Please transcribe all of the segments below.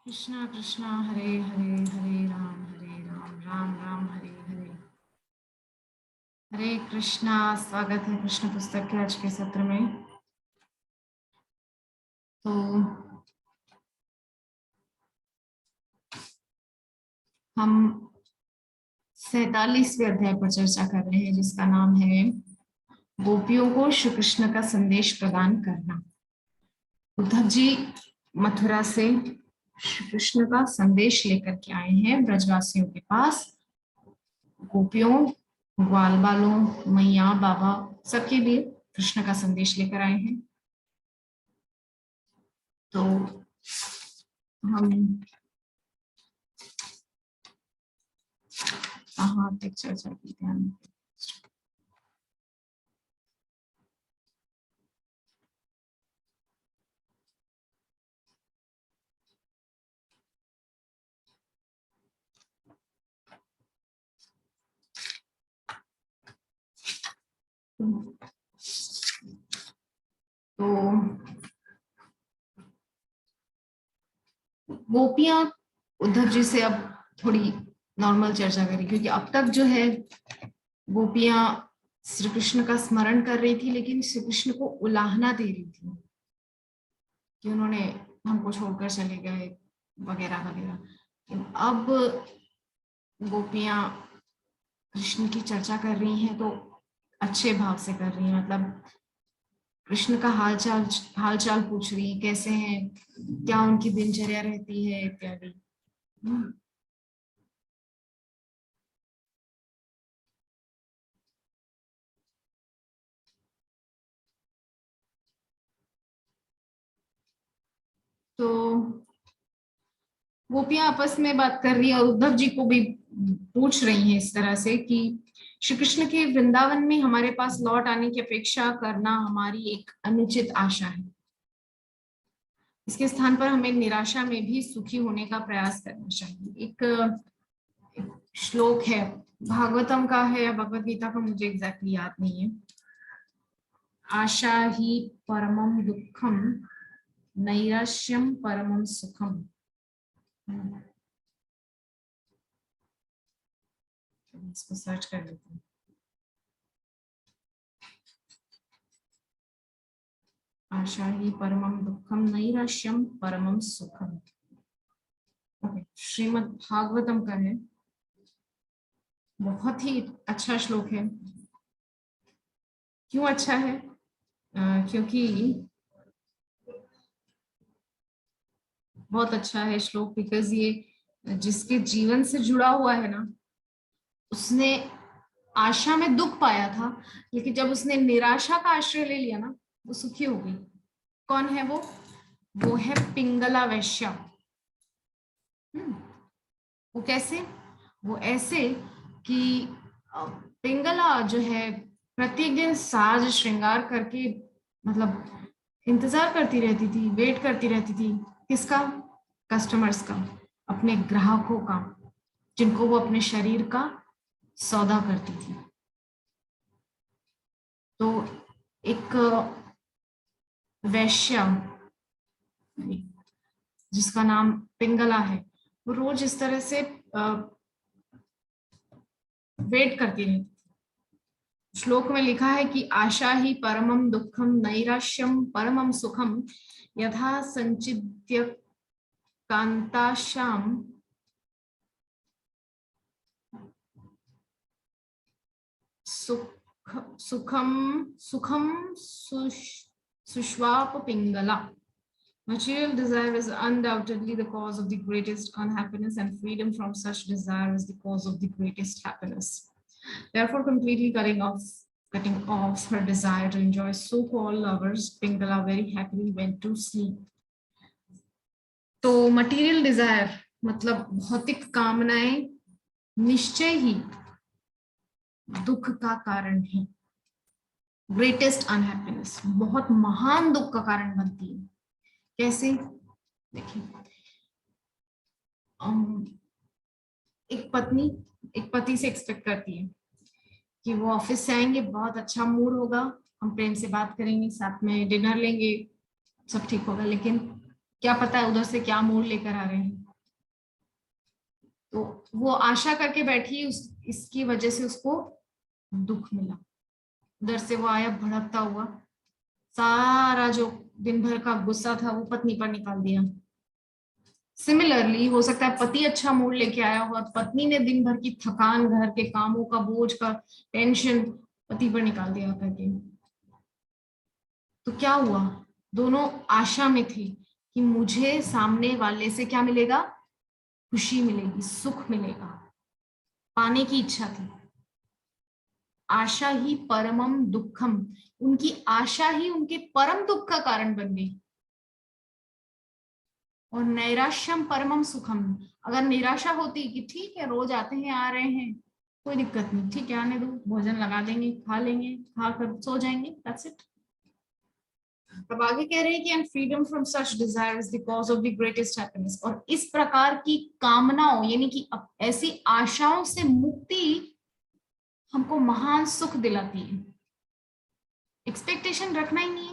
कृष्णा कृष्णा हरे हरे हरे राम राम राम हरे हरे। हरे कृष्णा। स्वागत है कृष्ण पुस्तक के आज के सत्र में। तो हम 47वें अध्याय पर चर्चा कर रहे हैं, जिसका नाम है गोपियों को श्री कृष्ण का संदेश प्रदान करना। उद्धव जी मथुरा से श्री कृष्ण का संदेश लेकर के आए हैं ब्रजवासियों के पास। गोपियों, ग्वाल बालों, मैया, बाबा सबके लिए कृष्ण का संदेश लेकर आए हैं। तो हम कहाँ तक चर्चा की ध्यान। तो गोपियां उद्धव जी से अब थोड़ी नॉर्मल चर्चा करी, क्योंकि अब तक जो है गोपियां श्री कृष्ण का स्मरण कर रही थी, लेकिन श्री कृष्ण को उलाहना दे रही थी कि उन्होंने हमको छोड़कर चले गए वगैरह वगैरह। अब गोपियां कृष्ण की चर्चा कर रही हैं तो अच्छे भाव से कर रही हैं, मतलब कृष्ण का हाल चाल पूछ रही है, कैसे हैं, क्या उनकी दिनचर्या रहती है इत्यादि। तो गोपियां आपस में बात कर रही है और उद्धव जी को भी पूछ रही हैं इस तरह से कि श्री कृष्ण के वृंदावन में हमारे पास लौट आने की अपेक्षा करना हमारी एक अनुचित आशा है। इसके स्थान पर हमें निराशा में भी सुखी होने का प्रयास करना चाहिए। एक श्लोक है, भागवतम का है या भगवत गीता का, मुझे एग्जैक्टली याद नहीं है। आशा ही परमम दुखम, नैराश्यम परमम सुखम। इसको सर्च कर लेते हैं। आशा ही परमम दुखम, नैराश्यम परमम सुखम। श्रीमद् भागवतम का है, बहुत ही अच्छा श्लोक है। क्यों अच्छा है? क्योंकि बहुत अच्छा है श्लोक, बिकॉज ये जिसके जीवन से जुड़ा हुआ है ना, उसने आशा में दुख पाया था, लेकिन जब उसने निराशा का आश्रय ले लिया ना, वो सुखी हो गई। कौन है वो है पिंगला वैश्य। वो कैसे? वो ऐसे कि पिंगला जो है प्रत्येक दिन साज श्रृंगार करके, मतलब इंतजार करती रहती थी, वेट करती रहती थी। किसका? कस्टमर्स का, अपने ग्राहकों का, जिनको वो अपने शरीर का सौदा करती थी। तो एक वैश्य जिसका नाम पिंगला है, वो रोज इस तरह से वेट करती रहती। श्लोक में लिखा है कि आशा ही परमम दुखम, नैराश्यम परमम सुखम, यथा संचिद्य कांताश्याम सुख सुखम सुखम सुष्वाप Pingala. Material desire is undoubtedly the cause of the greatest unhappiness, and freedom from such desire is the cause of the greatest happiness. Therefore, completely cutting off her desire to enjoy so-called lovers, Pingala very happily went to sleep. तो material Dzire मतलब भौतिक कामनाएं निश्चय ही दुख का कारण है। Greatest unhappiness, बहुत महान दुख का कारण बनती है। कैसे? देखिए, एक पत्नी एक पति से एक्सपेक्ट करती है कि वो ऑफिस से आएंगे, बहुत अच्छा मूड होगा, हम प्रेम से बात करेंगे, साथ में डिनर लेंगे, सब ठीक होगा। लेकिन क्या पता है उधर से क्या मोड़ लेकर आ रहे हैं। तो वो आशा करके बैठी, इसकी वजह से उसको दुख मिला। उधर से वो आया भड़कता हुआ, सारा जो दिन भर का गुस्सा था वो पत्नी पर निकाल दिया। सिमिलरली हो सकता है पति अच्छा मूड लेके आया हो, पत्नी ने दिन भर की थकान, घर के कामों का बोझ का टेंशन पति पर निकाल दिया करके। तो क्या हुआ, दोनों आशा में थे कि मुझे सामने वाले से क्या मिलेगा, खुशी मिलेगी, सुख मिलेगा, पाने की इच्छा थी। आशा ही परमम दुखम, उनकी आशा ही उनके परम दुख का कारण बन गई। और नैराश्यम परमम सुखम, अगर निराशा होती कि ठीक है रोज आते हैं आ रहे हैं, कोई दिक्कत नहीं, ठीक है आने दो, भोजन लगा देंगे, खा लेंगे, खा कर सो जाएंगे, दैट्स इट। अब आगे कह रहे हैं कि and freedom from such desire is the cause of the greatest happiness, और इस प्रकार की कामनाओं यानी कि ऐसी आशाओं से मुक्ति हमको महान सुख दिलाती है। एक्सपेक्टेशन रखना ही नहीं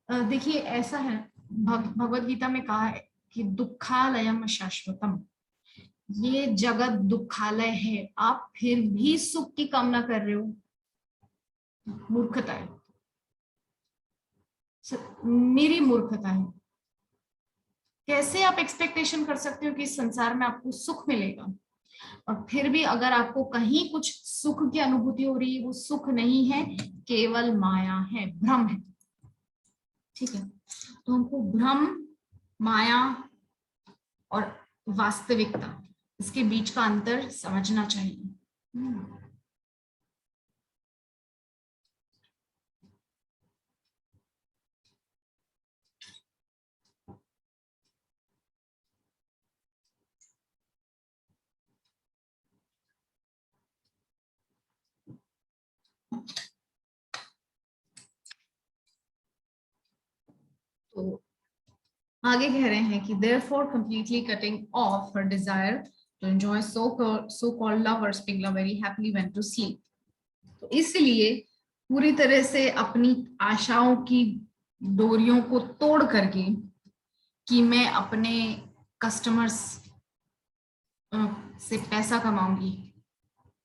है। देखिए ऐसा है, भगवत गीता में कहा है कि दुखालयम शाश्वतम, ये जगत दुखालय है, आप फिर भी सुख की कामना कर रहे हो, मूर्खता है, मेरी मूर्खता है। कैसे आप एक्सपेक्टेशन कर सकते हो कि इस संसार में आपको सुख मिलेगा, और फिर भी अगर आपको कहीं कुछ सुख की अनुभूति हो रही है, वो सुख नहीं है, केवल माया है, भ्रम है। ठीक है, तो हमको भ्रम, माया और वास्तविकता, इसके बीच का अंतर समझना चाहिए। तो आगे कह रहे हैं कि therefore completely cutting off her desire to enjoy so-called lovers, Pingla very happily went to sleep. तो इसलिए पूरी तरह से अपनी आशाओं की डोरियों को तोड़ करके कि मैं अपने कस्टमर्स से पैसा कमाऊंगी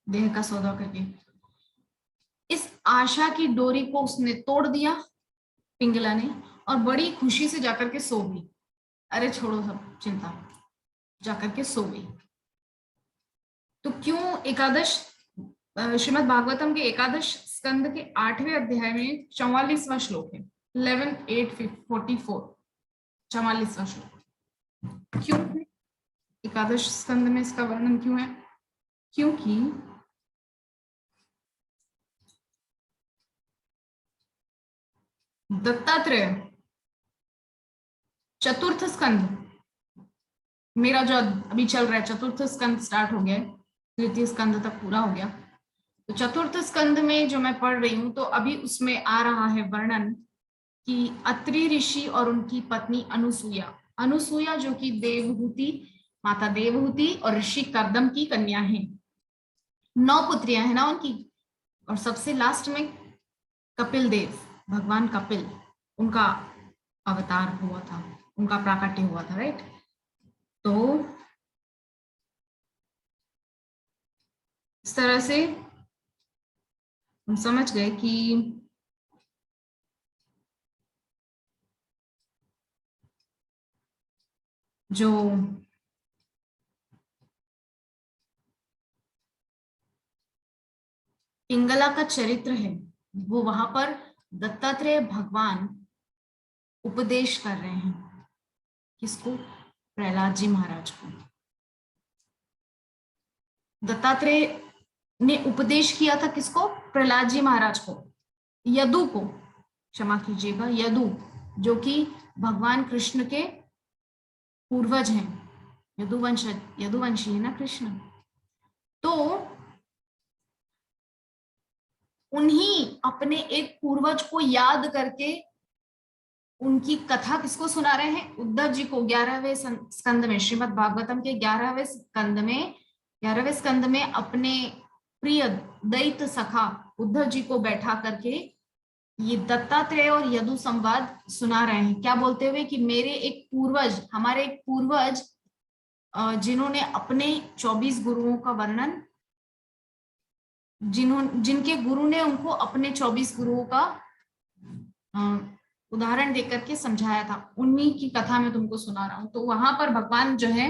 देह का सौदा करके, इस आशा की डोरी को उसने तोड़ दिया पिंगला ने, और बड़ी खुशी से जाकर के सो गई। अरे छोड़ो सब चिंता, जाकर के सो गई। तो क्यों एकादश, श्रीमद् भागवतम के एकादश स्कंद के 8वें अध्याय में 44वां श्लोक है, 11:8:44, 44वां श्लोक। क्यों एकादश स्कंद में इसका वर्णन क्यों है? क्योंकि दत्तात्रेय चतुर्थ स्कंद, मेरा जो अभी चल रहा है चतुर्थ स्कंद स्टार्ट हो गया, तृतीय स्कंद तक पूरा हो गया, तो चतुर्थ स्कंद में जो मैं पढ़ रही हूँ, तो अभी उसमें आ रहा है वर्णन कि अत्रि ऋषि और उनकी पत्नी अनुसुईया, अनुसुईया जो कि देवहूति, माता देवहूति और ऋषि कर्दम की कन्या है, 9 पुत्रियां हैं ना उनकी, और सबसे लास्ट में कपिल देव, भगवान कपिल, उनका अवतार हुआ था, उनका प्राकट्य हुआ था, राइट। तो इस तरह से हम समझ गए कि जो पिंगला का चरित्र है, वो वहां पर दत्तात्रेय भगवान उपदेश कर रहे हैं, किसको? प्रहलाद जी महाराज को। दत्तात्रेय ने उपदेश किया था किसको? प्रहलाद जी महाराज को, यदु को, क्षमा कीजिएगा, यदु, जो कि भगवान कृष्ण के पूर्वज हैं, यदुवंशी है ना कृष्ण। तो उन्हीं अपने एक पूर्वज को याद करके उनकी कथा किसको सुना रहे हैं? उद्धव जी को। 11वें स्कंद में, श्रीमद् भागवतम के 11वें स्कंद में अपने प्रिय दैत्य सखा उद्धव जी को बैठा करके ये दत्तात्रेय और यदु संवाद सुना रहे हैं, क्या बोलते हुए कि मेरे एक पूर्वज, हमारे एक पूर्वज जिन्होंने अपने 24 गुरुओं का वर्णन, जिनके गुरु ने उनको अपने 24 गुरुओं का उदाहरण देकर के समझाया था, उन्हीं की कथा मैं तुमको सुना रहा हूं। तो वहां पर भगवान जो है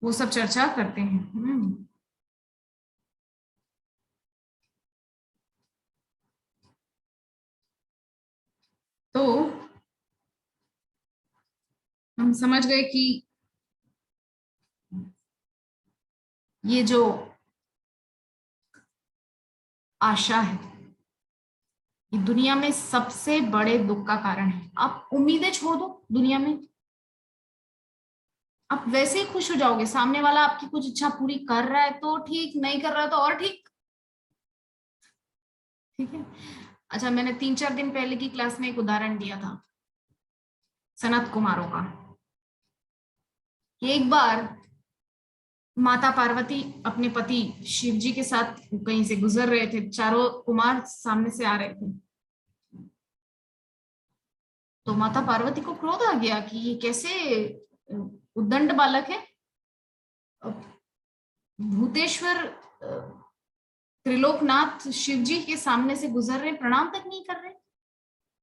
वो सब चर्चा करते हैं। तो हम समझ गए कि ये जो आशा है ये दुनिया में सबसे बड़े दुख का कारण है। आप उम्मीदें छोड़ दो दुनिया में, आप वैसे ही खुश हो जाओगे। सामने वाला आपकी कुछ इच्छा पूरी कर रहा है तो ठीक, नहीं कर रहा तो और ठीक। ठीक है। अच्छा, मैंने 3-4 दिन पहले की क्लास में एक उदाहरण दिया था सनत कुमारों का। एक बार माता पार्वती अपने पति शिव जी के साथ कहीं से गुजर रहे थे, चारों कुमार सामने से आ रहे थे। तो माता पार्वती को क्रोध आ गया कि ये कैसे उद्दंड बालक है, भूतेश्वर त्रिलोकनाथ शिव जी के सामने से गुजर रहे, प्रणाम तक नहीं कर रहे,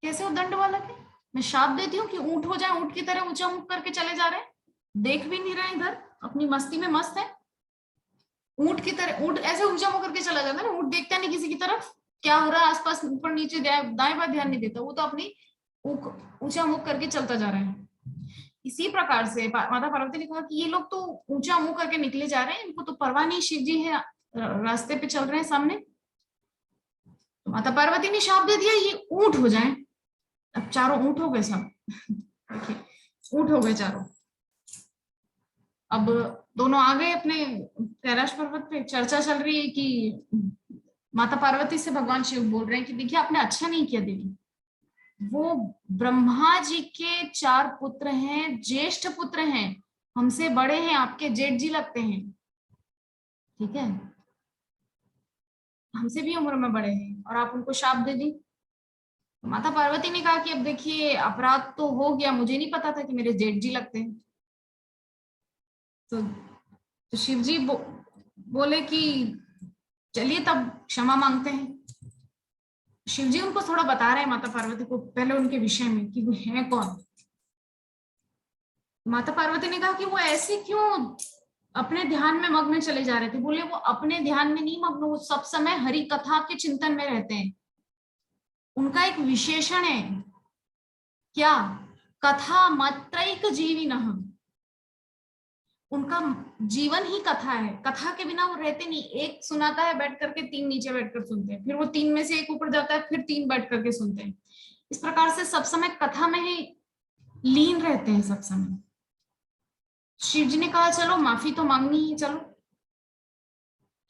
कैसे उद्दंड बालक है। मैं शाप देती हूँ कि ऊंट हो जाए, ऊंट की तरह ऊंचा मुख करके चले जा रहे हैं, देख भी नहीं रहे इधर, अपनी मस्ती में मस्त है। ऊंट की तरह, ऊंट ऐसे ऊंचा मुख करके चला जाता है ना, ऊंट देखता नहीं किसी की तरफ क्या हो रहा है आसपास, ऊपर नीचे दाएं बाएं ध्यान नहीं देता, वो तो अपनी ऊंचा मुख करके चलता जा रहा है। इसी प्रकार से माता पार्वती ने कहा कि ये लोग तो ऊंचा मुंह करके निकले जा रहे हैं, इनको तो परवाह नहीं, शिव जी है रास्ते पे चल रहे हैं सामने। तो माता पार्वती ने शाप दे दिया ये ऊंट हो जाए। अब चारों ऊंट हो गए सब। देखिए, ऊंट हो गए चारों। अब दोनों आ गए अपने कैलाश पर्वत पे, चर्चा चल रही है कि माता पार्वती से भगवान शिव बोल रहे हैं कि देखिए आपने अच्छा नहीं किया देवी, वो ब्रह्मा जी के 4 पुत्र हैं, ज्येष्ठ पुत्र हैं, हमसे बड़े हैं, आपके जेठ जी लगते हैं। ठीक है, हमसे भी उम्र में बड़े हैं और आप उनको शाप दे दी। तो माता पार्वती ने कहा कि अब देखिए अपराध तो हो गया, मुझे नहीं पता था कि मेरे जेठ जी लगते हैं। तो शिव जी बोले कि चलिए तब क्षमा मांगते हैं। शिव जी उनको थोड़ा बता रहे हैं माता पार्वती को पहले उनके विषय में कि वो है कौन। माता पार्वती ने कहा कि वो ऐसे क्यों अपने ध्यान में मग्न चले जा रहे थे। बोले वो अपने ध्यान में नहीं मग्न, वो सब समय हरि कथा के चिंतन में रहते हैं। उनका एक विशेषण है क्या, कथा मात्रैक जीविनः, उनका जीवन ही कथा है, कथा के बिना वो रहते नहीं। एक सुनाता है बैठ करके, 3 नीचे बैठकर सुनते हैं, फिर वो 3 में से एक ऊपर जाता है, फिर 3 बैठ करके सुनते हैं। इस प्रकार से सब समय कथा में ही लीन रहते हैं सब समय। शिव जी ने कहा चलो माफी तो मांगनी ही, चलो।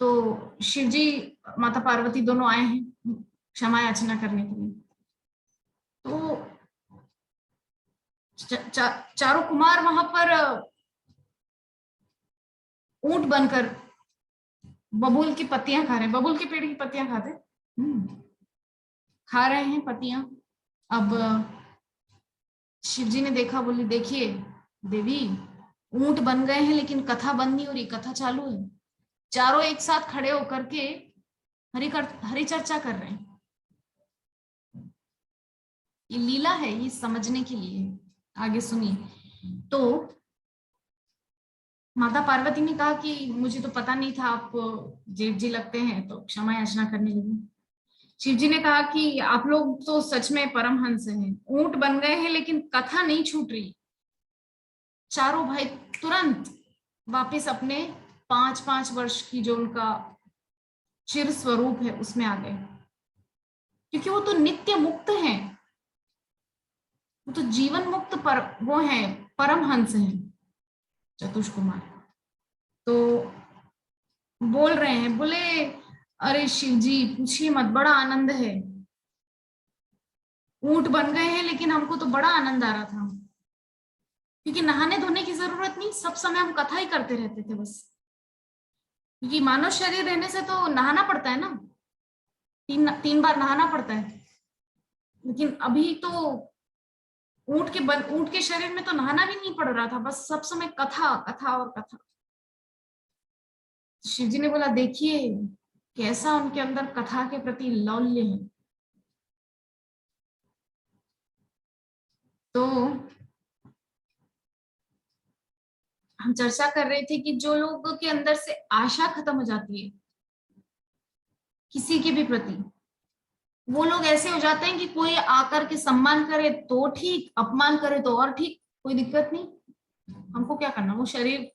तो शिव जी माता पार्वती दोनों आए हैं क्षमा याचना करने के लिए। तो चारों कुमार वहां पर ऊंट बनकर बबूल की पत्तियां खा रहे हैं, बबूल के पेड़ की पत्तियां खाते, खा रहे हैं पत्तियां। अब शिव जी ने देखा, बोले देखिए देवी ऊंट बन गए हैं लेकिन कथा बंद नहीं हो रही, कथा चालू है। चारों एक साथ खड़े होकर के हरि चर्चा कर रहे हैं। ये लीला है, ये समझने के लिए। आगे सुनिए। तो माता पार्वती ने कहा कि मुझे तो पता नहीं था आप जेठ जी लगते हैं, तो क्षमा याचना करने लगी। शिव जी ने कहा कि आप लोग तो सच में परमहंस हैं, ऊंट बन गए हैं लेकिन कथा नहीं छूट रही। चारों भाई तुरंत वापस अपने 5-5 वर्ष की जो उनका चिर स्वरूप है उसमें आ गए, क्योंकि वो तो नित्य मुक्त हैं, वो तो जीवन मुक्त पर वो हैं, परमहंस हैं चतुष कुमार। तो बोल रहे हैं, बोले अरे शिव जी पूछिए मत, बड़ा आनंद है, ऊंट बन गए हैं लेकिन हमको तो बड़ा आनंद आ रहा था, क्योंकि नहाने धोने की जरूरत नहीं, सब समय हम कथा ही करते रहते थे बस। क्योंकि मानव शरीर रहने से तो नहाना पड़ता है ना, 3 बार नहाना पड़ता है। लेकिन अभी तो ऊंट के शरीर में तो नहाना भी नहीं पड़ रहा था, बस सब समय कथा कथा और कथा। शिव जी ने बोला देखिए कैसा उनके अंदर कथा के प्रति लौल्य है। तो हम चर्चा कर रहे थे कि जो लोगों के अंदर से आशा खत्म हो जाती है किसी के भी प्रति, वो लोग ऐसे हो जाते हैं कि कोई आकर के सम्मान करे तो ठीक, अपमान करे तो और ठीक, कोई दिक्कत नहीं, हमको क्या करना, वो शरीर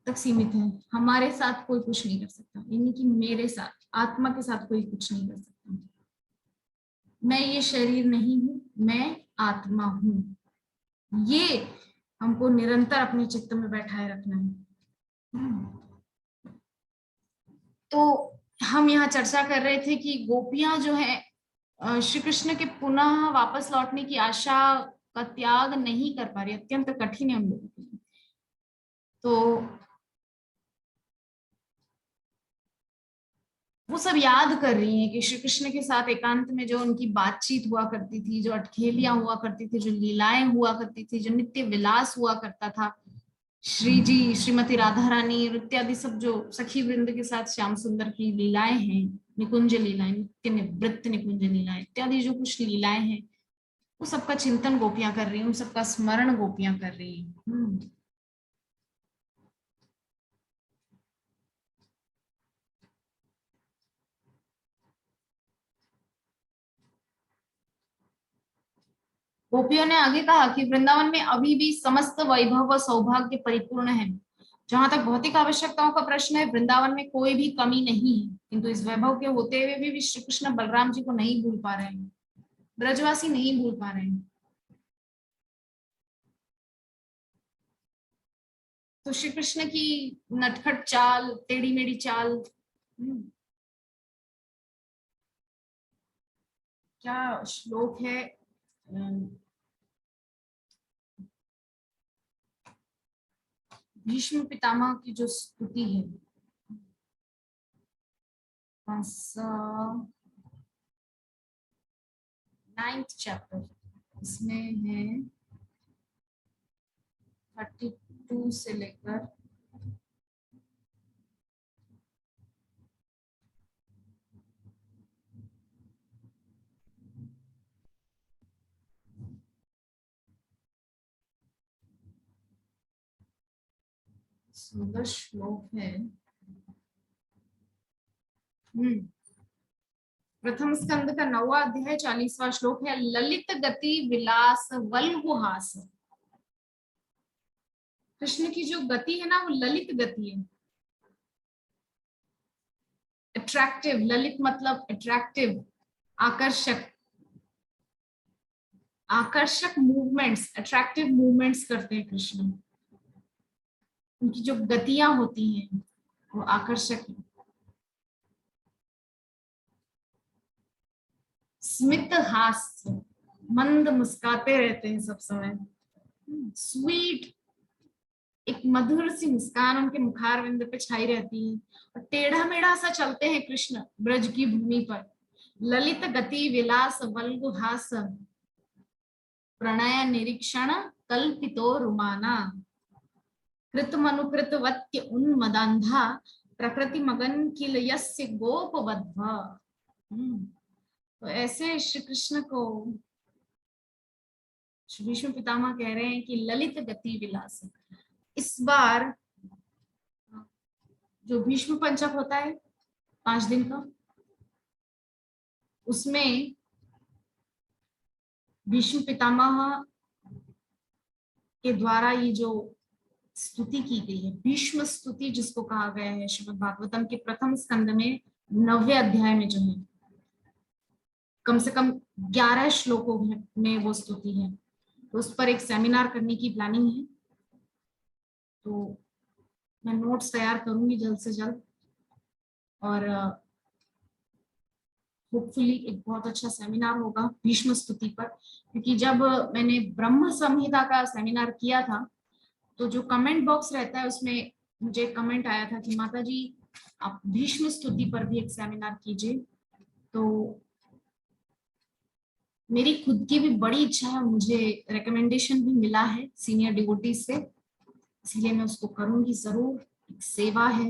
तक सीमित है, हमारे साथ कोई कुछ नहीं कर सकता, यानी कि मेरे साथ आत्मा के साथ कोई कुछ नहीं कर सकता। मैं ये शरीर नहीं हूं, मैं आत्मा हूं, ये हमको निरंतर अपने चित्त में बैठाए रखना है। तो हम यहाँ चर्चा कर रहे थे कि गोपियां जो है श्री कृष्ण के पुनः वापस लौटने की आशा का त्याग नहीं कर पा रही, अत्यंत कठिन है हम लोगों के लिए। तो वो सब याद कर रही हैं कि श्री कृष्ण के साथ एकांत में जो उनकी बातचीत हुआ करती थी, जो अटखेलियां हुआ करती थी, जो लीलाएं हुआ करती थी, जो नित्य विलास हुआ करता था, श्री जी श्रीमती राधा रानी इत्यादि सब जो सखी वृंद के साथ श्याम सुंदर की लीलाएं हैं, निकुंज लीलाएं, नित्य निवृत्त निकुंज लीलाएं इत्यादि जो कुछ लीलाएं हैं, वो सबका चिंतन गोपियां कर रही हैं, उन सबका स्मरण गोपियां कर रही हैं। गोपियों ने आगे कहा कि वृंदावन में अभी भी समस्त वैभव व सौभाग्य परिपूर्ण है। जहां तक भौतिक आवश्यकताओं का प्रश्न है, वृंदावन में कोई भी कमी नहीं है, किंतु इस वैभव के होते हुए भी श्री कृष्ण बलराम जी को नहीं भूल पा रहे हैं, ब्रजवासी नहीं भूल पा रहे हैं। तो श्री कृष्ण की नटखट चाल, टेढ़ी मेढ़ी चाल, क्या श्लोक है, भीष्म पितामह की जो स्तुति है, 9th चैप्टर, इसमें है 32 से लेकर 16 श्लोक है। प्रथम स्कंद का 9वां अध्याय 40वां श्लोक है, ललित गति विलास वल्गुहास। कृष्ण की जो गति है ना, वो ललित गति है, अट्रैक्टिव, ललित मतलब अट्रैक्टिव, आकर्षक, आकर्षक मूवमेंट्स, अट्रैक्टिव मूवमेंट्स करते हैं कृष्ण, उनकी जो गतियां होती हैं वो आकर्षक है। स्मित हास्य, मंद मुस्काते रहते हैं सब समय, स्वीट, एक मधुर सी मुस्कान उनके मुखारविंद पे छाई रहती है, और टेढ़ा मेढ़ा सा चलते हैं कृष्ण ब्रज की भूमि पर। ललित गति विलास वल्गुहास प्रणय निरीक्षण कल्पितो रुमाना, कृत मनुकृत वत्य उन्मदांधा प्रकृति मगन किल यस्य गोपवद्भ। तो ऐसे श्री कृष्ण को श्री भीष्म पितामह कह रहे हैं कि ललित गति विलास। इस बार जो भीष्म पंचक होता है 5 दिन का, उसमें भीष्म पितामह के द्वारा ये जो स्तुति की गई है, भीष्म स्तुति जिसको कहा गया है, श्रीमद् भागवतम के प्रथम स्कंद में 9वें अध्याय में जो है, कम से कम 11 श्लोकों में वो स्तुति है। तो उस पर एक सेमिनार करने की प्लानिंग है, तो मैं नोट्स तैयार करूंगी जल्द से जल्द, और होपफुली एक बहुत अच्छा सेमिनार होगा भीष्म स्तुति पर। क्योंकि जब मैंने ब्रह्म संहिता का सेमिनार किया था, तो जो कमेंट बॉक्स रहता है उसमें मुझे कमेंट आया था कि माता जी आप भीष्म स्तुति पर भी एक सेमिनार कीजिए। तो मेरी खुद की भी बड़ी इच्छा है, मुझे रिकमेंडेशन भी मिला है सीनियर डिवोटीज से, इसलिए मैं उसको करूंगी जरूर। एक सेवा है।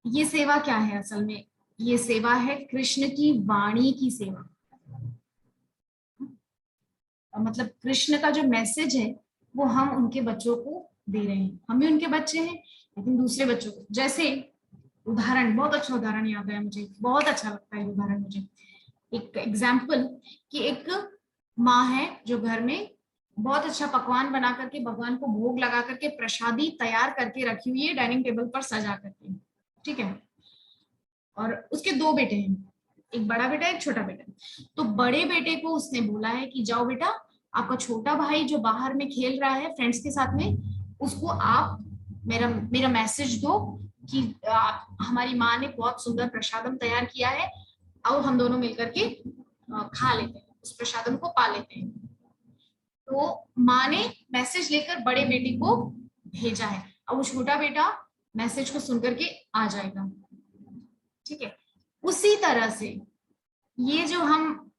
ये सेवा क्या है असल में? ये सेवा है कृष्ण की वाणी की सेवा। मतलब कृष्ण का जो मैसेज है वो हम उनके बच्चों को दे रहे हैं। हम भी उनके बच्चे हैं, लेकिन दूसरे बच्चों को। जैसे उदाहरण, बहुत अच्छा उदाहरण याद आया मुझे, बहुत अच्छा लगता है उदाहरण मुझे। एक एग्जाम्पल कि एक माँ है जो घर में बहुत अच्छा पकवान बना करके भगवान को भोग लगा करके प्रसादी तैयार करके रखी हुई है डाइनिंग टेबल पर सजा करके, ठीक है। और उसके दो बेटे हैं, एक बड़ा बेटा एक छोटा बेटा। तो बड़े बेटे को उसने बोला है कि जाओ बेटा, आपका छोटा भाई जो बाहर में खेल रहा है फ्रेंड्स के साथ में, उसको आप मेरा मेरा मैसेज दो कि हमारी माँ ने बहुत सुंदर प्रसादम तैयार किया है, आओ हम दोनों मिलकर के खा लेते हैं, उस प्रसादम को पा लेते हैं। तो माँ ने मैसेज लेकर बड़े बेटे को भेजा है। अब वो छोटा बेटा मैसेज को सुनकर के आ जाएगा, ठीक है। उसी तरह से ये जो हम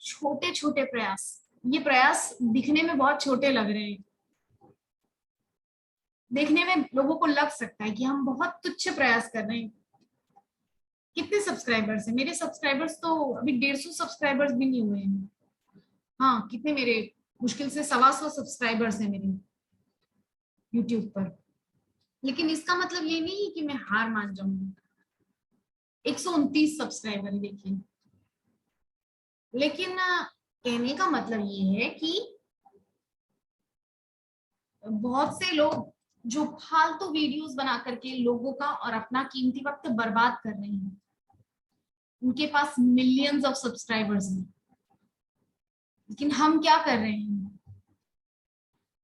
छोटे छोटे प्रयास, ये प्रयास दिखने में बहुत छोटे लग रहे हैं, देखने में लोगों को लग सकता है कि हम बहुत तुच्छ प्रयास कर रहे हैं। कितने सब्सक्राइबर्स हैं मेरे? सब्सक्राइबर्स तो अभी 150 सब्सक्राइबर्स भी नहीं हुए हैं। हाँ, कितने मेरे, मुश्किल से 125 सब्सक्राइबर्स हैं मेरे यूट्यूब पर। लेकिन इसका मतलब ये नहीं है कि मैं हार मान जाऊंगी। 129 सब्सक्राइबर देखिए। लेकिन कहने का मतलब ये है कि बहुत से लोग जो फालतू वीडियोस बना करके लोगों का और अपना कीमती वक्त बर्बाद कर रहे हैं, उनके पास मिलियंस ऑफ सब्सक्राइबर्स हैं। लेकिन हम क्या कर रहे हैं?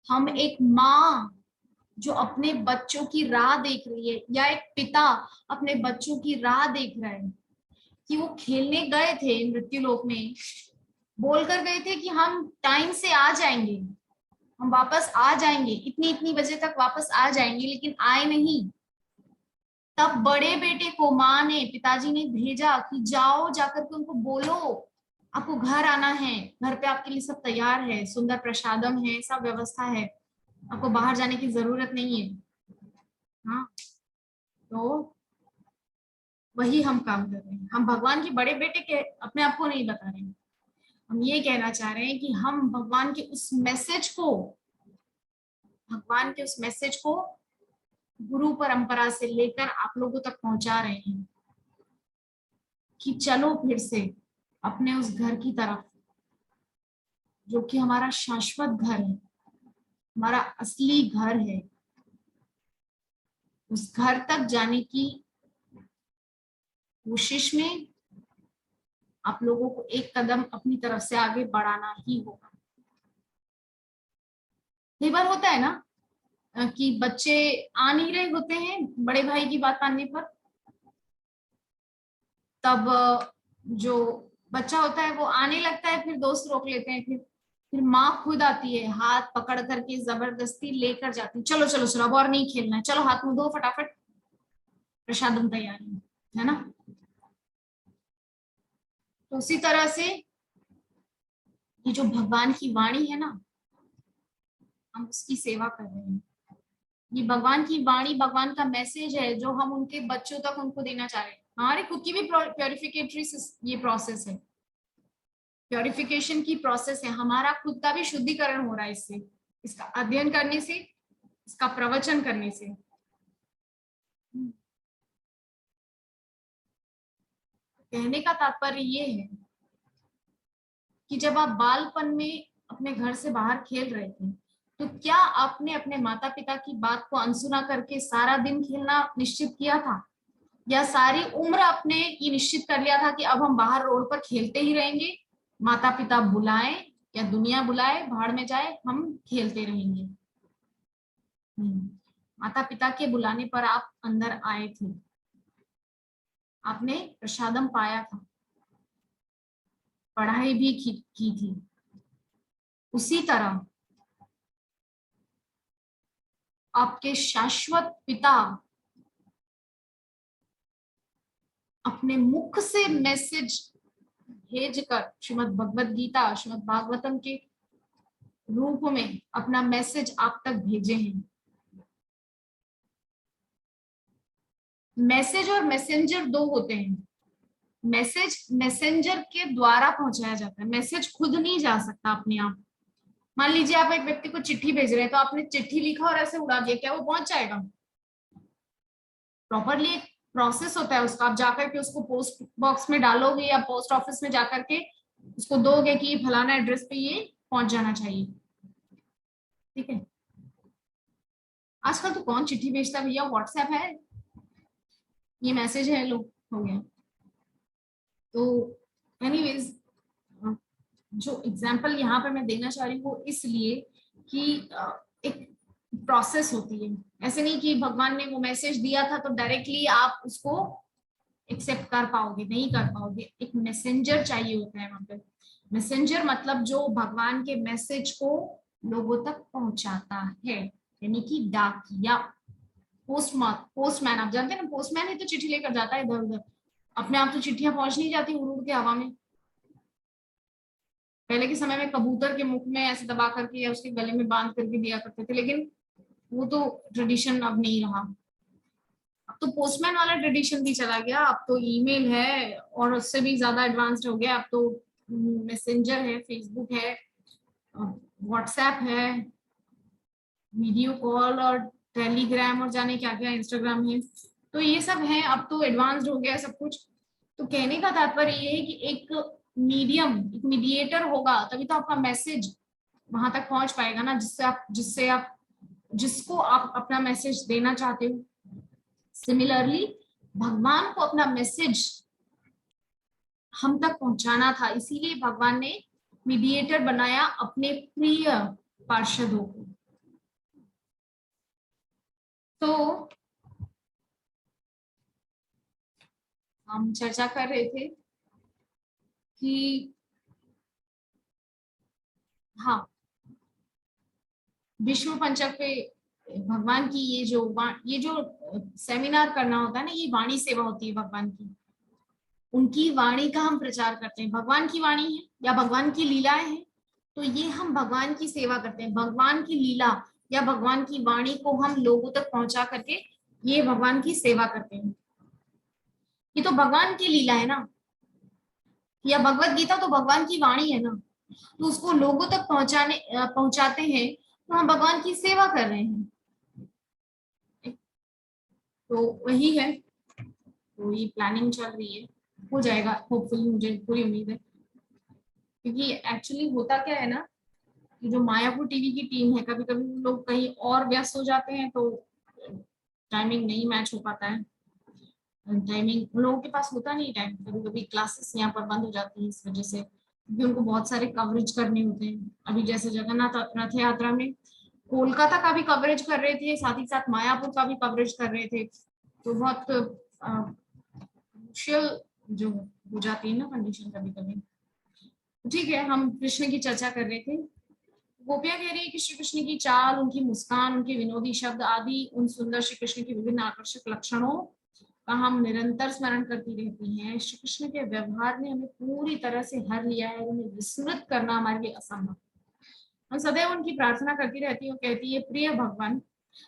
हम एक माँ जो अपने बच्चों की राह देख रही है, या एक पिता अपने बच्चों की राह देख रहा है कि वो खेलने गए थे मृत्युलोक में, बोलकर गए थे कि हम टाइम से आ जाएंगे, हम वापस आ जाएंगे, इतनी इतनी बजे तक वापस आ जाएंगे, लेकिन आए नहीं। तब बड़े बेटे को माँ ने, पिताजी ने भेजा कि जाओ जाकर के उनको बोलो आपको घर आना है, घर पे आपके लिए सब तैयार है, सुंदर प्रसादम है, सब व्यवस्था है, आपको बाहर जाने की जरूरत नहीं है। हाँ, तो वही हम काम कर रहे हैं। हम भगवान के बड़े बेटे के अपने आप को नहीं बता रहे हैं। हम ये कहना चाह रहे हैं कि हम भगवान के उस मैसेज को गुरु परंपरा से लेकर आप लोगों तक पहुंचा रहे हैं कि चलो फिर से अपने उस घर की तरफ, जो कि हमारा शाश्वत घर है, हमारा असली घर है। उस घर तक जाने की कोशिश में आप लोगों को एक कदम अपनी तरफ से आगे बढ़ाना ही होगा। कई बार होता है ना कि बच्चे आ नहीं रहे होते हैं बड़े भाई की बात मानने पर, तब जो बच्चा होता है वो आने लगता है, फिर दोस्त रोक लेते हैं, फिर माँ खुद आती है, हाथ पकड़ करके जबरदस्ती लेकर जाती है, चलो चलो चलो अब और नहीं खेलना है, चलो हाथ मुंह धो फटाफट, प्रसादम तैयार है ना। तो उसी तरह से ये जो भगवान की वाणी है ना, हम उसकी सेवा कर रहे हैं। ये भगवान की वाणी, भगवान का मैसेज है जो हम उनके बच्चों तक उनको देना चाह रहे हैं। हमारे खुद की भी प्योरिफिकेटरी ये प्रोसेस है, प्योरिफिकेशन की प्रोसेस है, हमारा खुद का भी शुद्धिकरण हो रहा है इससे, इसका अध्ययन करने से, इसका प्रवचन करने से। कहने का तात्पर्य ये है कि जब आप बालपन में अपने घर से बाहर खेल रहे थे, तो क्या आपने अपने माता पिता की बात को अनसुना करके सारा दिन खेलना निश्चित किया था, या सारी उम्र आपने ये निश्चित कर लिया था कि अब हम बाहर रोड पर खेलते ही रहेंगे, माता पिता बुलाएं या दुनिया बुलाए भाड़ में जाए, हम खेलते रहेंगे? माता पिता के बुलाने पर आप अंदर आए थे, आपने प्रसादम पाया था, पढ़ाई भी की थी। उसी तरह आपके शाश्वत पिता अपने मुख से मैसेज भेज कर श्रीमद् भगवत गीता, श्रीमद् भागवतम के रूप में अपना मैसेज आप तक भेजे हैं। मैसेज और मैसेंजर दो होते हैं। मैसेज मैसेंजर के द्वारा पहुंचाया जाता है, मैसेज खुद नहीं जा सकता अपने आप। मान लीजिए आप एक व्यक्ति को चिट्ठी भेज रहे हैं, तो आपने चिट्ठी लिखा और ऐसे उड़ा दिया, क्या वो पहुंच जाएगा? प्रॉपरली एक प्रोसेस होता है उसका। आप जाकर के उसको पोस्ट बॉक्स में डालोगे या पोस्ट ऑफिस में जाकर के उसको दोगे कि फलाना एड्रेस पे ये पहुंच जाना चाहिए। ठीक है, आजकल तो कौन चिट्ठी भेजता है भैया, व्हाट्सएप है, ये मैसेज है, लो हो गया। तो एनीवेज, जो एग्जाम्पल यहाँ पे मैं देना चाह रही हूँ वो इसलिए कि एक प्रोसेस होती है। ऐसे नहीं कि भगवान ने वो मैसेज दिया था तो डायरेक्टली आप उसको एक्सेप्ट कर पाओगे, नहीं कर पाओगे। एक मैसेंजर चाहिए होता है वहां पे। मैसेंजर मतलब जो भगवान के मैसेज को लोगों तक पहुंचाता है, यानी कि डाकिया, पोस्टमैन। आप जानते हैं ना, पोस्टमैन ही तो चिट्ठी लेकर जाता है इधर उधर। अपने आप तो चिट्ठियां पहुंच नहीं जाती उड़ उड़ के हवा में। पहले के समय में कबूतर के मुख में ऐसे दबा करके या उसके गले में बांध करके दिया करते थे, लेकिन वो तो ट्रेडिशन अब नहीं रहा। अब तो पोस्टमैन वाला ट्रेडिशन भी चला गया, अब तो ईमेल है और उससे भी ज्यादा एडवांस्ड हो गया। अब तो मैसेंजर है, फेसबुक है, व्हाट्सएप है, वीडियो कॉल और टेलीग्राम और जाने क्या क्या, इंस्टाग्राम है। तो ये सब है, अब तो एडवांस्ड हो गया सब कुछ। तो कहने का तात्पर्य ये है कि एक मीडियम, एक मीडिएटर होगा तभी तो आपका मैसेज वहां तक पहुंच पाएगा ना, जिससे आप जिसको आप अपना मैसेज देना चाहते हो। सिमिलरली भगवान को अपना मैसेज हम तक पहुंचाना था, इसीलिए भगवान ने मीडिएटर बनाया अपने प्रिय पार्षदों को। तो हम चर्चा कर रहे थे कि हाँ, विष्णु पंचक पे भगवान की ये जो सेमिनार करना होता है ना, ये वाणी सेवा होती है भगवान की। उनकी वाणी का हम प्रचार करते हैं। भगवान की वाणी है या भगवान की लीलाएं हैं, तो ये हम भगवान की सेवा करते हैं। भगवान की लीला या भगवान की वाणी को हम लोगों तक पहुंचा करके ये भगवान की सेवा करते हैं। ये तो भगवान की लीला है ना, या भगवत गीता तो भगवान की वाणी है ना, तो उसको लोगों तक पहुंचाते हैं, तो हम भगवान की सेवा कर रहे हैं। तो वही है, तो ये प्लानिंग चल रही है, हो जाएगा होपफुली, मुझे पूरी उम्मीद है। क्योंकि एक्चुअली होता क्या है ना, कि जो मायापुर टीवी की टीम है, कभी कभी लोग कहीं और व्यस्त हो जाते हैं, तो टाइमिंग नहीं मैच हो पाता है। टाइमिंग उन लोगों के पास होता नहीं टाइम, कभी कभी क्लासेस यहाँ पर बंद हो जाती है इस वजह से, क्योंकि उनको बहुत सारे कवरेज करने होते हैं। अभी जैसे जगन्नाथ रथ यात्रा में कोलकाता का भी कवरेज कर रहे थे, साथ ही साथ मायापुर का भी कवरेज कर रहे थे। तो बहुत क्रूशियल जो हो जाती है ना कंडीशन कभी कभी। ठीक है, हम कृष्ण की चर्चा कर रहे थे। गोपियां कह रही है कि श्री कृष्ण की चाल, उनकी मुस्कान, उनके विनोदी शब्द आदि उन सुंदर श्री कृष्ण के विभिन्न आकर्षक लक्षणों का हम निरंतर स्मरण करती रहती हैं। श्री कृष्ण के व्यवहार ने हमें पूरी तरह से हर लिया है, उन्हें विस्मृत करना हमारे लिए असंभव। हम सदैव उनकी प्रार्थना करती रहती हूँ, कहती है, प्रिय भगवान,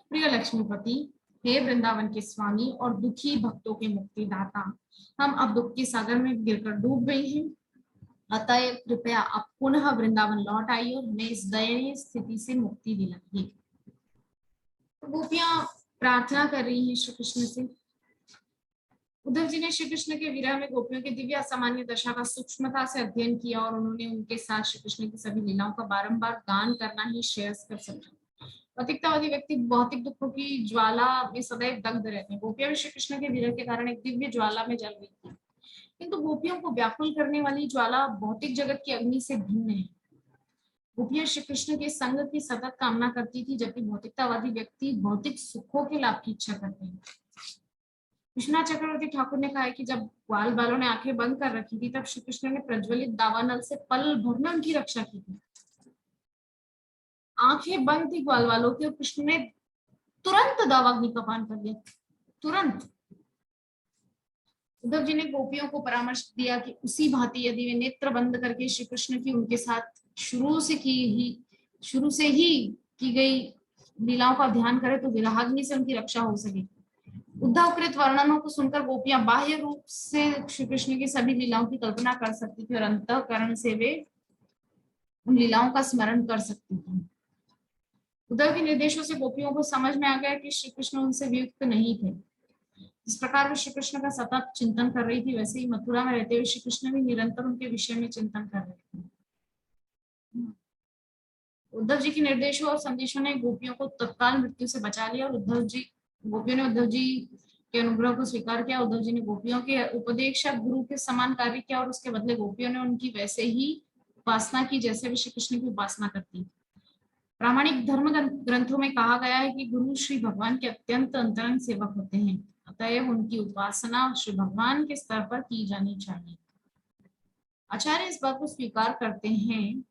प्रिय लक्ष्मीपति, हे वृंदावन के स्वामी और दुखी भक्तों के मुक्तिदाता, हम अब दुख के सागर में गिरकर डूब गई हैं। अतः कृपया आप पुनः वृंदावन लौट आइए और हमें इस दयनीय स्थिति से मुक्ति दिलाइए। तो गोपियां प्रार्थना कर रही हैं श्री कृष्ण से। उद्धव जी ने श्री कृष्ण के विरह में गोपियों की दिव्य असामान्य दशा का सूक्ष्मता से अध्ययन किया और उन्होंने उनके साथ श्री कृष्ण की सभी लीलाओं का बारंबार गान करना ही श्रेयस्कर समझा। भौतिकतावादी व्यक्ति भौतिक दुखों की ज्वाला में सदैव दग्ध रहते हैं। गोपियां श्री कृष्ण के विरह के कारण एक दिव्य ज्वाला में जल रही थी, किंतु गोपियों को व्याकुल करने वाली ज्वाला भौतिक जगत की अग्नि से भिन्न है। गोपियां श्री कृष्ण के संग की सतत कामना करती थी, जबकि भौतिकतावादी व्यक्ति भौतिक सुखों के लाभ की इच्छा करते हैं। विश्वनाथ चक्रवर्ती ठाकुर ने कहा है कि जब ग्वाल बालों ने आंखें बंद कर रखी थी, तब श्री कृष्ण ने प्रज्वलित दावानल से पल भर में उनकी रक्षा की थी। आंखें बंद थी ग्वाल वालों की और कृष्ण ने तुरंत दावाग्नि का पान कर लिया, तुरंत। उद्धव जी ने गोपियों को परामर्श दिया कि उसी भांति यदि वे नेत्र बंद करके श्री कृष्ण की उनके साथ शुरू से ही की गई लीलाओं का ध्यान करें तो विरहाग्नि से उनकी रक्षा हो सकेगी। उद्धवकृत वर्णनों को सुनकर गोपियां बाह्य रूप से श्री कृष्ण की सभी लीलाओं की कल्पना कर सकती थी और अंतःकरण से वे उन लीलाओं का स्मरण कर सकती थी। उद्धव के निर्देशों से गोपियों को समझ में आ गया कि श्री कृष्ण उनसे वियुक्त नहीं थे। जिस प्रकार वे श्री कृष्ण का सतत चिंतन कर रही थी, वैसे ही मथुरा में रहते हुए श्री कृष्ण भी निरंतर उनके विषय में चिंतन कर रहे थे। उद्धव जी के निर्देशों और संदेशों ने गोपियों को तत्काल मृत्यु से बचा लिया और गोपियों ने उद्धव जी के अनुग्रह को स्वीकार किया। उद्धव जी ने गोपियों के उपदेशक गुरु के समान कार्य किया और उसके बदले गोपियों ने उनकी वैसे ही उपासना की जैसे वे श्री कृष्ण की उपासना करती। प्रामाणिक धर्म ग्रंथों में कहा गया है कि गुरु श्री भगवान के अत्यंत अंतरंग सेवक होते हैं, अतएव उनकी उपासना श्री भगवान के स्तर पर की जानी चाहिए। आचार्य इस बात को स्वीकार करते हैं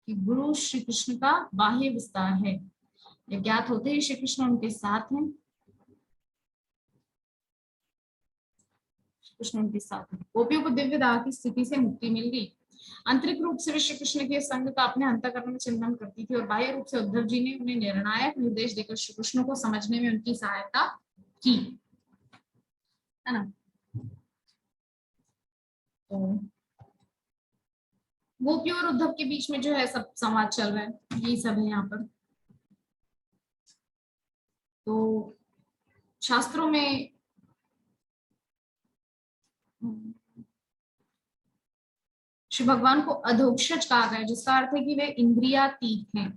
कि गुरु श्री कृष्ण का बाह्य विस्तार है। यह ज्ञात होते ही श्री कृष्ण उनके साथ हैं, कृष्ण उनके साथ हैं। गोपियों को दिव्य दाह की स्थिति से मुक्ति मिल गई। आंतरिक रूप से वे श्री कृष्ण के संग का अपने अंतःकरण में चिंतन करती थी और बाह्य रूप से उद्धव जी ने उन्हें निर्णायक निर्देश देकर श्री कृष्ण को समझने में उनकी सहायता की, है ना। तो गोपियों और उद्धव के बीच में जो है सब संवाद चल रहा है, यही सब है यहाँ पर। तो शास्त्रों में श्री भगवान को अधोक्षज कहा गया, जिसका अर्थ है कि वे इंद्रियातीत हैं।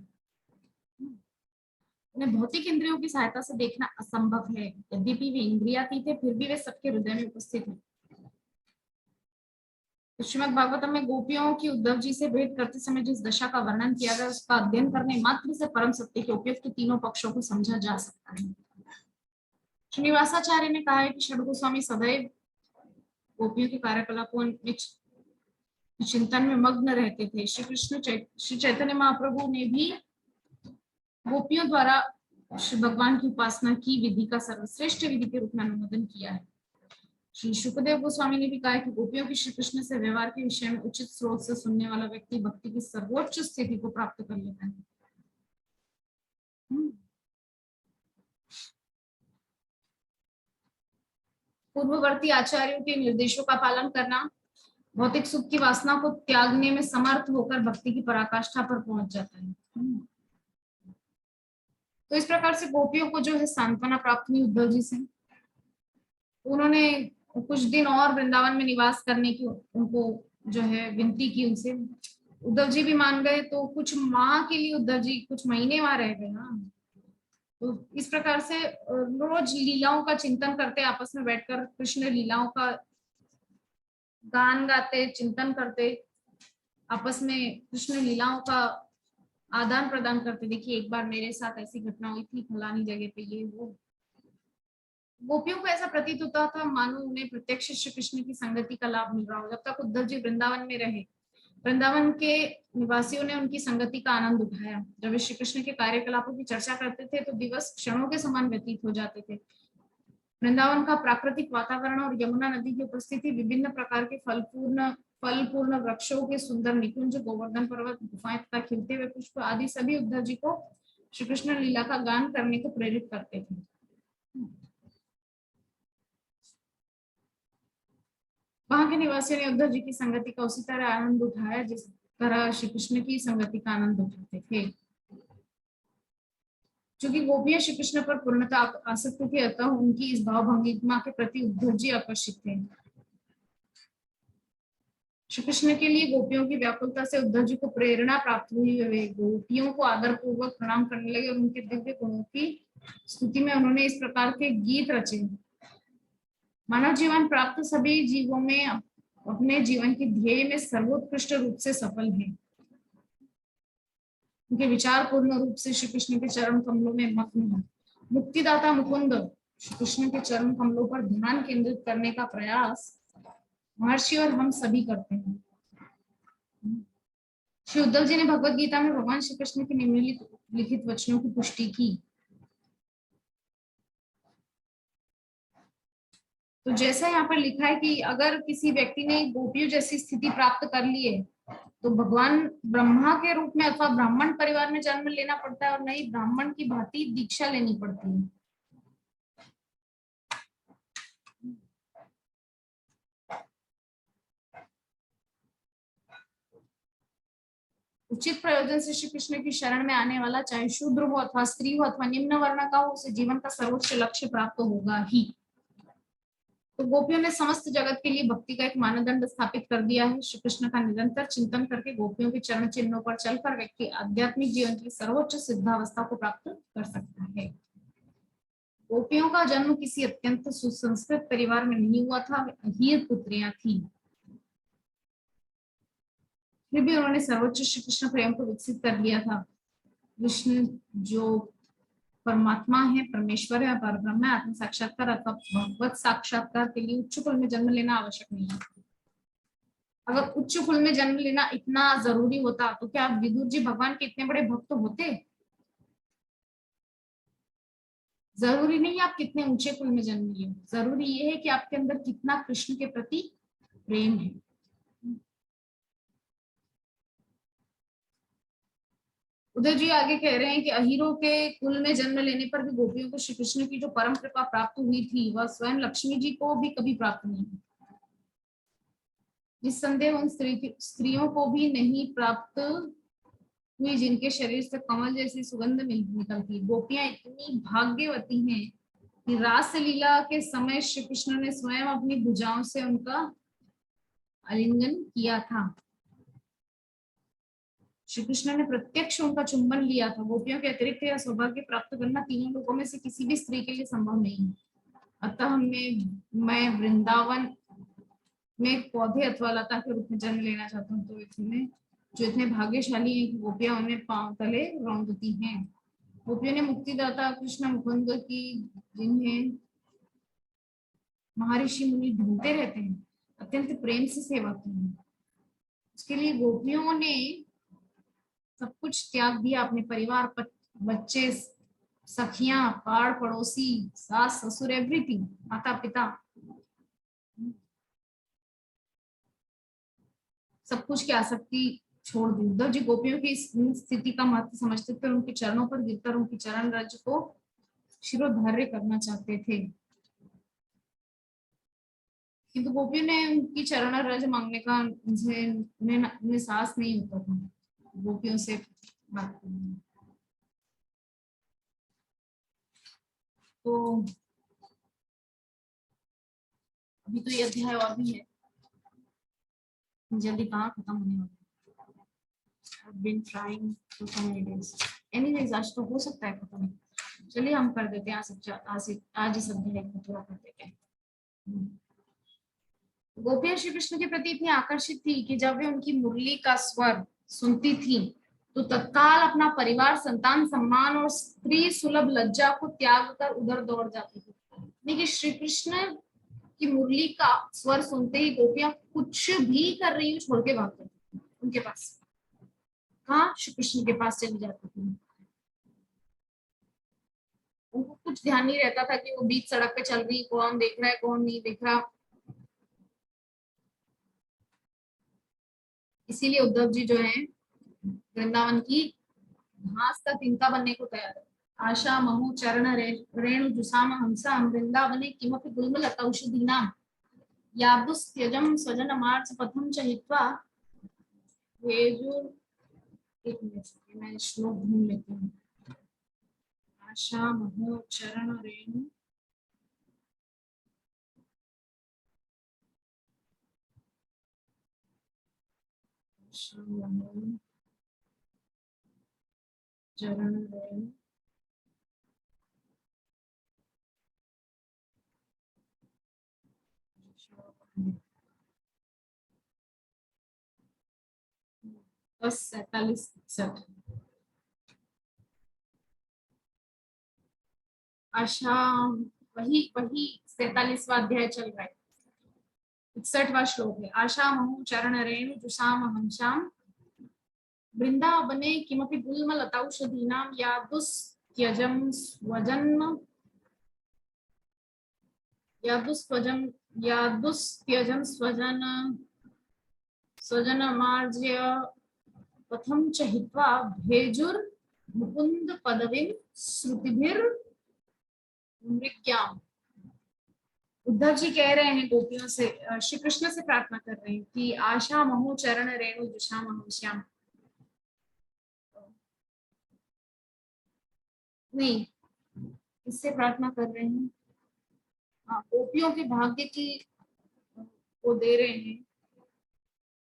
उन्हें भौतिक इंद्रियों की सहायता से देखना असंभव है। यद्यपि वे इंद्रियातीत है, फिर भी वे सबके हृदय में उपस्थित हैं। श्रीमद् भागवतम में गोपियों की उद्धव जी से भेंट करते समय जिस दशा का वर्णन किया गया, उसका अध्ययन करने मात्र से परम सत्य के उपयुक्त तीनों पक्षों को समझा जा सकता है। श्रीनिवासाचार्य ने कहा है कि षड गोस्वामी सदैव गोपियों के कार्यकलापों में चिंतन में मग्न रहते थे। श्री चैतन्य महाप्रभु ने भी गोपियों द्वारा श्री भगवान की उपासना की विधि का सर्वश्रेष्ठ विधि के रूप में अनुमोदन किया है। श्री शुकदेव गोस्वामी ने भी कहा है कि गोपियों की श्री कृष्ण से व्यवहार के विषय में उचित स्रोत से सुनने वाला व्यक्ति भक्ति की सर्वोच्च स्थिति को प्राप्त कर लेता है। पूर्ववर्ती आचार्यों के निर्देशों का पालन करना भौतिक सुख की वासना को त्यागने में समर्थ होकर भक्ति की पराकाष्ठा पर पहुंच जाता है। तो इस प्रकार से गोपियों को जो है सांत्वना प्राप्त हुई उद्धव जी से। उन्होंने कुछ दिन और वृंदावन में निवास करने की उनको जो है विनती की उनसे। उद्धव जी भी मान गए। तो कुछ माह के लिए उद्धव जी कुछ महीने वहां रह गए ना। तो इस प्रकार से रोज लीलाओं का चिंतन करते, आपस में बैठकर कृष्ण लीलाओं का गान गाते, चिंतन करते, आपस में कृष्ण लीलाओं का आदान प्रदान करते। देखिए एक बार मेरे साथ ऐसी घटना हुई थी फलानी जगह पे, ये वो। गोपियों को ऐसा प्रतीत होता था मानो उन्हें प्रत्यक्ष श्री कृष्ण की संगति का लाभ मिल रहा हो। जब तक उद्धव जी वृंदावन में रहे, वृंदावन के निवासियों ने उनकी संगति का आनंद उठाया। जब वे श्री कृष्ण के कार्यकलापों की चर्चा करते थे तो दिवस क्षणों के समान व्यतीत हो जाते थे। वृंदावन का प्राकृतिक वातावरण और यमुना नदी की उपस्थिति, विभिन्न प्रकार के फलपूर्ण वृक्षों के सुंदर निकुंज, गोवर्धन पर्वत, गुफाएं तथा खिलते हुए पुष्प आदि सभी उद्धव जी को श्री कृष्ण लीला का गान करने को प्रेरित करते थे। वहां के निवासियों ने उद्धव जी की संगति का उसी तरह आनंद उठाया जिस तरह श्री कृष्ण की संगति का आनंद उठाते थे। क्योंकि गोपियां श्री कृष्ण पर पूर्णतः आसक्त थी, अतः उनकी इस भाव भंगिमा के प्रति उद्धव जी आकर्षित थे। श्री कृष्ण के लिए गोपियों की व्याकुलता से उद्धव जी को प्रेरणा प्राप्त हुई। वे गोपियों को आदर पूर्वक प्रणाम करने लगे और उनके दिव्य गुणों की स्तुति में उन्होंने इस प्रकार के गीत रचे। मानव जीवन प्राप्त सभी जीवों में अपने जीवन के ध्येय में सर्वोत्कृष्ट रूप से सफल है। उनके विचार पूर्ण रूप से श्री कृष्ण के चरण कमलों में मग्न है। मुक्तिदाता मुकुंद श्री कृष्ण के चरण कमलों पर ध्यान केंद्रित करने का प्रयास महर्षि और हम सभी करते हैं। श्री उद्धव जी ने भगवत गीता में भगवान श्री कृष्ण के निम्नलिखित वचनों की पुष्टि की। तो जैसा यहाँ पर लिखा है कि अगर किसी व्यक्ति ने गोपियों जैसी स्थिति प्राप्त कर ली है तो भगवान ब्रह्मा के रूप में अथवा ब्राह्मण परिवार में जन्म लेना पड़ता है और नहीं ब्राह्मण की भांति दीक्षा लेनी पड़ती है। उचित प्रयोजन से श्री कृष्ण की शरण में आने वाला चाहे शूद्र हो अथवा स्त्री हो अथवा निम्न वर्ण का हो उसे जीवन का सर्वोच्च लक्ष्य प्राप्त होगा ही। तो गोपियों ने समस्त जगत के लिए भक्ति का एक मानदंड स्थापित कर दिया है। श्री कृष्ण का निरंतर चिंतन करके गोपियों के चरण चिन्हों पर चलकर व्यक्ति आध्यात्मिक जीवन की सर्वोच्च सिद्धावस्था को प्राप्त कर सकता है। गोपियों का जन्म किसी अत्यंत सुसंस्कृत परिवार में नहीं हुआ था, हीर पुत्रियां थी, फिर भी उन्होंने सर्वोच्च श्री कृष्ण प्रेम को विकसित कर लिया था। कृष्ण जो परमात्मा है, परमेश्वर है, परब्रह्म है, आत्म साक्षात्कार अथवा भगवत साक्षात्कार के लिए उच्च कुल में जन्म लेना आवश्यक नहीं है। अगर उच्च कुल में जन्म लेना इतना जरूरी होता तो क्या विदुर जी भगवान के इतने बड़े भक्त होते? जरूरी नहीं आप कितने ऊंचे कुल में जन्म लिए, जरूरी ये है कि आपके अंदर कितना कृष्ण के प्रति प्रेम है। उधर जी आगे कह रहे हैं कि अहीरों के कुल में जन्म लेने पर भी गोपियों को श्री कृष्ण की जो परम कृपा प्राप्त हुई थी वह स्वयं लक्ष्मी जी को भी कभी प्राप्त नहीं हुई। निस्संदेह उन स्त्रियों को भी नहीं प्राप्त हुई जिनके शरीर से कमल जैसी सुगंध निकलती। गोपियां इतनी भाग्यवती हैं कि रास लीला के समय श्री कृष्ण ने स्वयं अपनी भुजाओं से उनका आलिंगन किया था। श्री कृष्ण ने प्रत्यक्ष उनका चुंबन लिया था। गोपियों के अतिरिक्त यह सौभाग्य प्राप्त करना तीनों लोगों में से किसी भी स्त्री के लिए संभव नहीं है। अतः मैं वृंदावन में पौधे अथवा लता के रूप में जन्म लेना चाहता हूँ। तो इसमें जो इतने भाग्यशाली हैं कि गोपियां उन्हें पांव तले रौंदती हैं। गोपियों ने मुक्तिदाता कृष्ण मुकुंद की जिन्हें महर्षि मुनि ढूंढते रहते हैं अत्यंत प्रेम से सेवा की है। उसके लिए गोपियों ने सब कुछ त्याग दिया, अपने परिवार, बच्चे, सखियां, पाड़ पड़ोसी, सास ससुर, एवरीथिंग, माता पिता, सब कुछ की आसक्ति छोड़ दी। उद्धव जी गोपियों की इस स्थिति का महत्व समझते थे, उनके चरणों पर गिरकर उनकी चरण रज को शिरोधार्य करना चाहते थे। किंतु गोपियों ने उनकी चरण रज मांगने का उन्हें साहस नहीं होता था गोपियों से बात करने। तो अभी तो ये अध्याय और भी है, जल्दी कहाँ खत्म होने वाला है। I've been trying for so many days. Anyways, आज तो हो सकता है खत्म। चलिए हम कर देते हैं आज इस अध्याय को पूरा कर देते हैं। गोपियां श्री कृष्ण के प्रति इतनी आकर्षित थी कि जब वे उनकी मुरली का स्वर सुनती थी तो तत्काल अपना परिवार, संतान, सम्मान और स्त्री सुलभ लज्जा को त्याग कर उधर दौड़ जाती थी। देखिए श्री कृष्ण की मुरली का स्वर सुनते ही गोपियां कुछ भी कर रही हो छोड़ के भागती थी उनके पास। कहाँ? श्री कृष्ण के पास चली जाती थी। उनको कुछ ध्यान नहीं रहता था कि वो बीच सड़क पे चल रही, कौन देख रहा है कौन नहीं देख रहा। इसीलिए उद्धव जी जो है वृंदावन की घास का तिनका बनने को तैयार है। आशा महु चरण रेणु जुसाम हंसा वृंदावने किमपि गुल्मलता औषधीनाम यादुस्त्यजम स्वजन मार्च पथम च हित्वा। ये जो एक मिनट मैं श्लोक ढूंढ लेती हूँ। आशा महु चरण रेणु चरण रेणु बस 47-61। आशा वही 47वां अध्याय चल रहा है। 61वां श्लोक है। आशा महु चरण रेणु जुषाम हंसाम वृंदावने किमपि गुल्मलतौषधीनां यादुस्त्यजं स्वजन्म यादुस्त्यजं स्वजनमार्ज्य पथं च हित्वा भेजुर्मुकुन्द पदवीं श्रुतिभिर्मृग्याम्। उद्धव जी कह रहे हैं गोपियों से, श्री कृष्ण से प्रार्थना कर रहे हैं कि आशा महु चरण रेणु जुषाम अहम श्याम। नहीं, इससे प्रार्थना कर रहे हैं, गोपियों के भाग्य की वो दे रहे हैं।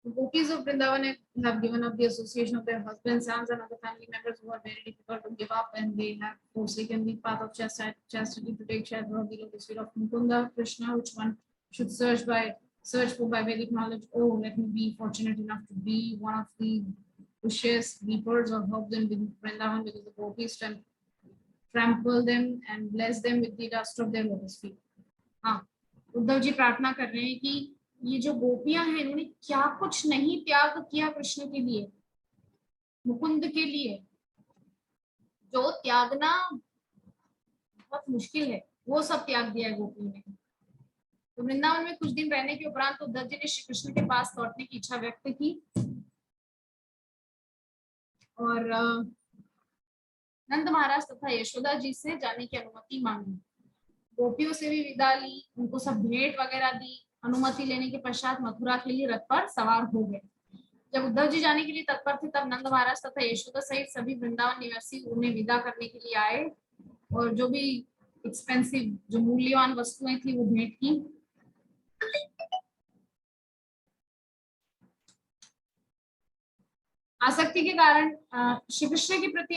The gopis of Vrindavan have given up the association of their husbands, sons, and other family members who are very difficult to give up, and they have forsaken the path of chastity to take shelter of the lotus feet of Mukunda, Krishna, which one should search for by Vedic knowledge. Oh, let me be fortunate enough to be one of the bushes, leaperds, or herbs in Vrindavan, because the gopis trample them and bless them with the dust of their lotus feet. हाँ, उद्धव जी प्रार्थना कर रहे हैं कि ये जो गोपियां हैं इन्होंने क्या कुछ नहीं त्याग किया कृष्ण के लिए, मुकुंद के लिए, जो त्यागना बहुत मुश्किल है वो सब त्याग दिया है गोपियों ने। तो वृंदावन में कुछ दिन रहने के उपरांत उद्धव जी ने श्री कृष्ण के पास लौटने की इच्छा व्यक्त की और नंद महाराज तथा यशोदा जी से जाने की अनुमति मांगी। गोपियों से भी विदा ली, उनको सब भेंट वगैरह दी। अनुमति लेने के पश्चात मथुरा के लिए रथ पर सवार हो गए। जब उद्धव जी जाने के लिए तत्पर थे तब नंद महाराज तथा यशोदा सहित सभी वृंदावन निवासी उन्हें विदा करने के लिए आए और जो भी एक्सपेंसिव, जो मूल्यवान वस्तुएं थी वो भेंट की। आसक्ति के कारण, श्री कृष्ण के प्रति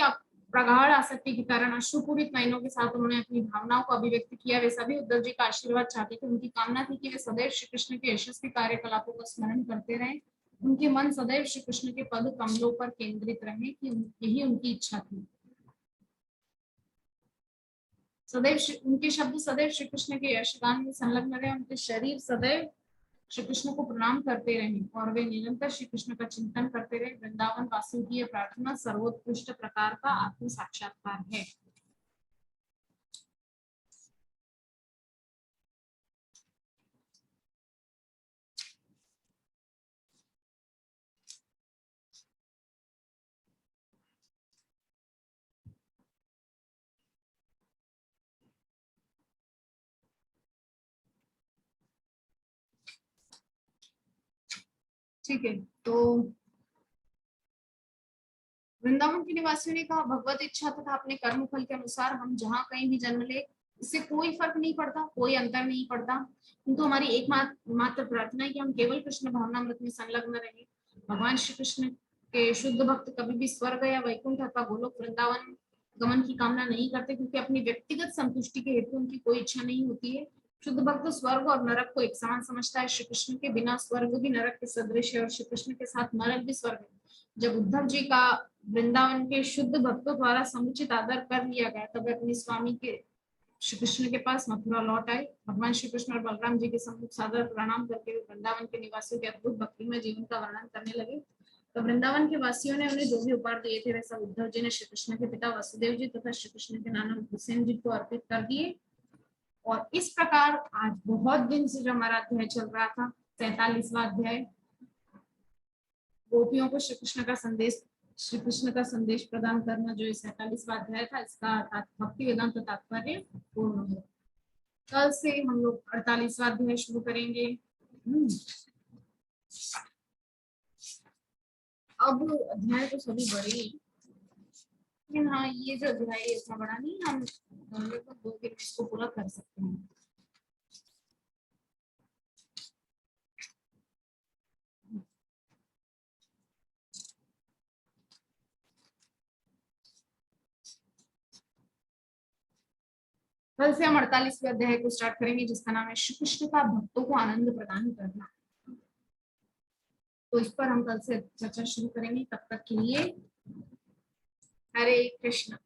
प्रगाढ़ आसक्ति के कारण अश्रुपूरित नयनों के साथ उन्होंने अपनी भावनाओं को अभिव्यक्त किया। वे सभी उद्धव जी का आशीर्वाद चाहते थे। उनकी कामना थी कि वे सदैव श्री कृष्ण के यशस्वी कार्यकलापों का स्मरण करते रहें। उनके मन सदैव श्री कृष्ण के पद कमलों पर केंद्रित रहे, कि यही उनकी इच्छा थी। सदैव उनके शब्द सदैव श्री कृष्ण के यशगान में संलग्न रहे। उनके शरीर सदैव श्री कृष्ण को प्रणाम करते रहे और वे निरंतर श्री कृष्ण का चिंतन करते रहे। वृंदावन वासियों की यह प्रार्थना सर्वोत्कृष्ट प्रकार का आत्म साक्षात्कार है। ठीक है, तो वृंदावन के निवासियों ने कहा, भगवत इच्छा तथा अपने कर्म फल के अनुसार हम जहाँ कहीं भी जन्म ले, इससे कोई फर्क नहीं पड़ता, कोई अंतर नहीं पड़ता, किंतु हमारी एकमात्र प्रार्थना है कि हम केवल कृष्ण भावनामृत में संलग्न रहें। भगवान श्री कृष्ण के शुद्ध भक्त कभी भी स्वर्ग या वैकुंठ अथवा गोलोक वृंदावन गमन की कामना नहीं करते, क्योंकि अपनी व्यक्तिगत संतुष्टि के हेतु उनकी कोई इच्छा नहीं होती है। शुद्ध भक्त स्वर्ग और नरक को एक समान समझता है। श्री कृष्ण के बिना स्वर्ग भी नरक के सदृश है और श्री कृष्ण के साथ नरक भी स्वर्ग है। जब उद्धव जी का वृंदावन के शुद्ध भक्तों द्वारा समुचित आदर कर लिया गया तब वे अपने स्वामी के श्री कृष्ण के पास मथुरा लौट आए। भगवान श्री कृष्ण और बलराम जी के सम्मुख सादर प्रणाम करके वृंदावन के निवासियों के अद्भुत भक्तिमय जीवन का वर्णन करने लगे। तो वृंदावन के वासियों ने उन्हें जो भी उपहार दिए थे वे सब उद्धव जी ने श्री कृष्ण के पिता वसुदेव जी तथा श्री कृष्ण के नाना हुसैन जी को अर्पित कर दिए। और इस प्रकार आज बहुत दिन से जो हमारा अध्याय चल रहा था, 43वां अध्याय, गोपियों को श्री कृष्ण का संदेश प्रदान करना, जो 47वां अध्याय था, इसका भक्ति वेदांत तात्पर्य पूर्ण हो। कल से हम लोग 48वां अध्याय शुरू करेंगे। अब अध्याय तो सभी बड़े ही, लेकिन हाँ, ये जो अध्याय इतना बड़ा नहीं, हम लगभग 2 दिन में इसको पूरा कर सकते हैं। कल से हम 48वें अध्याय को स्टार्ट करेंगे, जिसका नाम है श्री कृष्ण का भक्तों को आनंद प्रदान करना। तो इस पर हम कल से चर्चा शुरू करेंगे। तब तक के लिए हरे कृष्ण।